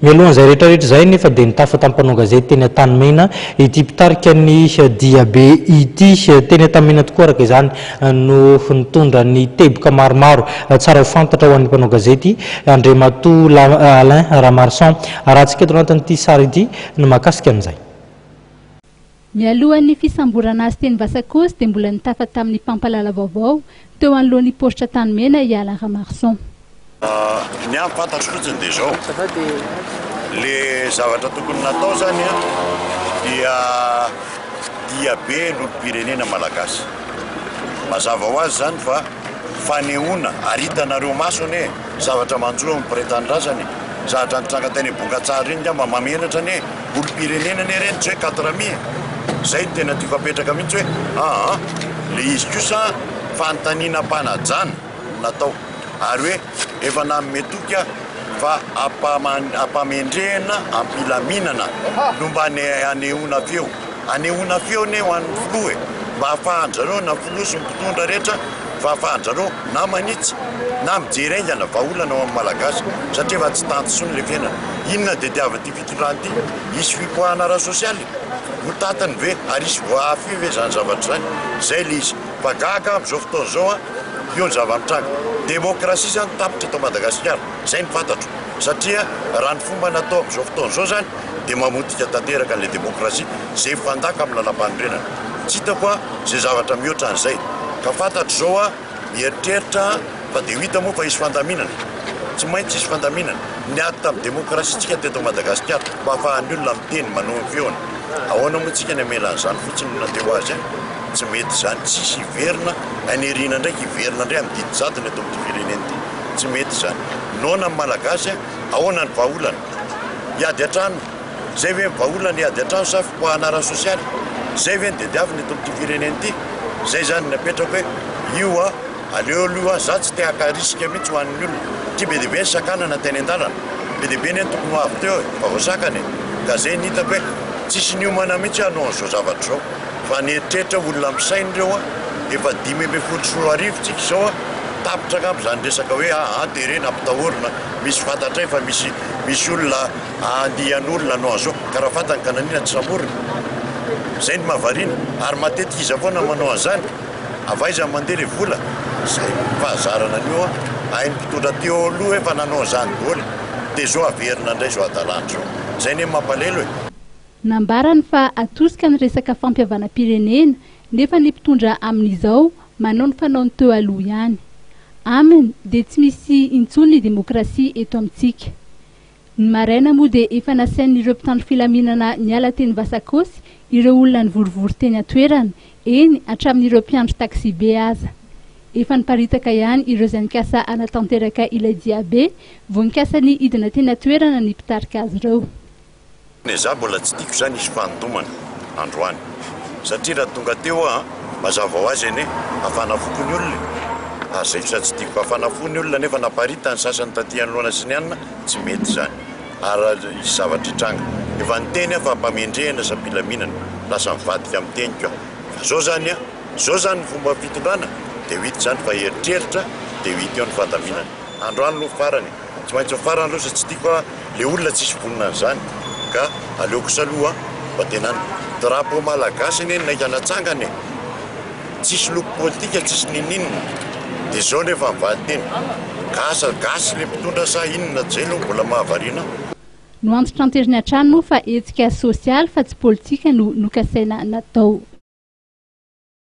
Mialohan'izay rehetrarehetra izay nefa dia nitafa tampanao gazety teny Tanimena ity mpitarika ny diabe ity teny Tanimena tokoa araka izany no nitondra ny teboka maromaro tsara ho fantatra ho an'ny mpanao gazety Andriamatoa Alain Ramarsan arahantsika eto anatin'ity sary ity no mahakasika an'izay. Mialohan'ny fisamborana azy teny Vasakosy dia mbola nitafa tamin'ny mpampalala vaovao teo anoloan'ny postra Tanimena i Alain Ramarsan. Ny amin'ny fantatro fotsiny dia izao le zavatra tokony natao zany dia diabe n'olom-pirenena malagasy. Mazava ho azy zany fa fanehoana aritanareo masony zavatra manjoa amin'ny mpiretan-drazany zavatra nitranga teny Bongatsara iny mba mamenatra ny olom-pirenena ny reny tsy hoe 4000 zay tena tia fapetraka mihitsy hoe le izy kosa fanontaniana mpanajana natao ary hoe efa nametoka fa apamendrehana ampilaminana no mba anehoana feo ne ho an'ny filoha mba ahafahanjareo na filoha sy mpitondra rehetra fa ahafahanjareo na manitsy na mijery aingana vahaolana ao amin'ny malagasy satria fa tsy tanty sony le fiainana. Inona dia diava-ty fitondran'ity isy fipoahana ara sosialy ho tatany ve ary isy voafy ve zany zavatra zany zay le izy fa gaga amin'izao fotoana zao io ny zava-mitranga demokrasia zany tapitra eto Madagasikara zay ny fantatro satria raha ny fomba natao amin'izao fotoana zao zany dia mamotika tanteraka an'ilay demokrasia zay fandaka amin'ny lalam-panorenana tsy hitako zay zavatra mihoatra an'izay ka fantatro zao mieritreritra fa dia ho hita moa fa isy fandaminana tsy maintsy isy fandaminana niady tamin'ny demokrasiatsika teto Madagasikara mba ahafahan'ny olona miteny manao ny feony ahoana moa tsika ny amelan'izany fotsiny nateo azy tsy mety zany tsisy hiverina anerina ndraiky hiverina ndray amin'ny didi zatony eto amin'ity firenena ity tsy mety zany nona amin'ny malagasy ahoana ny vahaolana hiady an-trano zay ve vahaolana hiady an-trano sa fipoahana ara sosialy zay ve ny dediavina eto amin'ity firenena ity zay zany napetraka hoe io aleoaloha za tsy te hakarisika mihitsy ho an'ny olona ty be deabe ny sakanana teny an-dalana be deabe ny tokony ho avy teo fa voasakany ka zay ny hitako hoe tsisy niomana mihitsy hanao an'izao zavatra zao fa nieritreritra olona misainy reo efa 5 tsika izao tapitra kampo zany resaka hoe dia reny ampitahorina misy fantatray fa misy olona andian'olona anao an'izao ka raha fantany ka nanina tsy samborina zay ny mahavariana ary matetika iza foana manao an'izany avaiza mandeha le vola zay fahazarana an'io hainy mpitondra teo aloha efa nanao an'izany daholo dia zao averina indray zao adalana zao zay ny mampalelo nambarany fa atosika ny resaka fampiavana-pirenena nefa ny mpitondra amin'izao manao ny fanaony teo aloha ihany aminy dia tsy misy intsony ny demokrasia eto amintsika. Ny maraina moa dia efa nasain'ireo mpitandro filaminana niala teny Vasakosy ireo olona nivorivory teny atoerana eny hatramin'ireo mpiandro taksibe aza efa niparitaka ihany ireo izay nikasa anatanteraka ilay diabe vonikasa ny hidina teny atoerana ny mpitarika azy ireo. Za mbola tsy tiako zany isy fandomana androany satria raha tonga teo mazava ho azy eny afanafoko ny olona ary zay sa tsy tiako afanafo ny olona nefa naparita ny sasany taty anoloana sy ny anina tsy mety zany ary isy zavatra hitranga efa niteny fa ampamendrehana sa mpilaminana lasa mivadika amin'ny teny koa fa zao zany ny fomba fitondrana dia ho hita zany fa eritreritra dia ho hita eo ny fandaminana androany lo farany tsy maintsy ho farany loha sa tsy tiako le olona tsisy vonina an'izany ka aleoko saloha mba tena drapeau malagasy eny naika natsangany tsisy loko politika tsisy nininina dia zao nefa mivady teny gasy le mpitondra sa inona zay lo mbola mahavariana no antitra anteriny an-trano moa fa hetsika sosialy fa tsy politika no nokasaina natao.